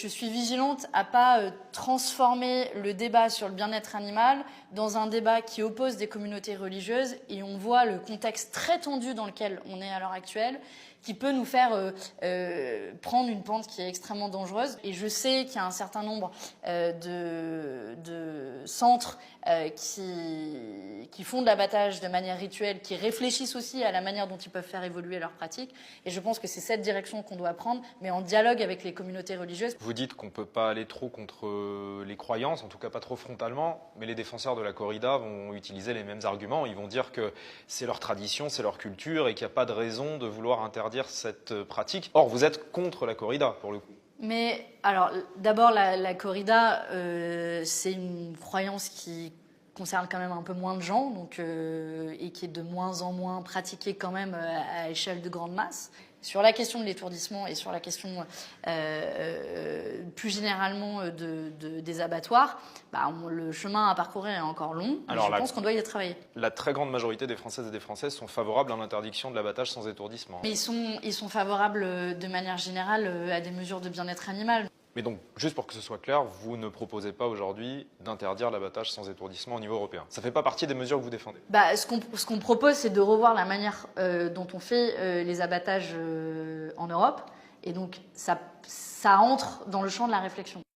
je suis vigilante à pas transformer le débat sur le bien-être animal dans un débat qui oppose des communautés religieuses, et on voit le contexte très tendu dans lequel on est à l'heure actuelle, qui peut nous faire prendre une pente qui est extrêmement dangereuse. Et je sais qu'il y a un certain nombre de centres qui font de l'abattage de manière rituelle, qui réfléchissent aussi à la manière dont ils peuvent faire évoluer leurs pratiques. Et je pense que c'est cette direction qu'on doit prendre, mais en dialogue avec les communautés religieuses. Vous dites qu'on ne peut pas aller trop contre les croyances, en tout cas pas trop frontalement, mais les défenseurs de la corrida vont utiliser les mêmes arguments. Ils vont dire que c'est leur tradition, c'est leur culture et qu'il n'y a pas de raison de vouloir interdire cette pratique. Or, vous êtes contre la corrida, pour le coup. Mais alors, d'abord, la corrida, c'est une croyance qui concerne quand même un peu moins de gens, donc, et qui est de moins en moins pratiquée quand même à échelle de grande masse. Sur la question de l'étourdissement et sur la question plus généralement des abattoirs, le chemin à parcourir est encore long. Alors, je pense qu'on doit y travailler. La très grande majorité des Françaises et des Français sont favorables à l'interdiction de l'abattage sans étourdissement. Mais ils sont favorables de manière générale à des mesures de bien-être animal. Mais donc, juste pour que ce soit clair, vous ne proposez pas aujourd'hui d'interdire l'abattage sans étourdissement au niveau européen. Ça ne fait pas partie des mesures que vous défendez. Ce qu'on propose, c'est de revoir la manière dont on fait les abattages en Europe. Et donc, ça entre dans le champ de la réflexion.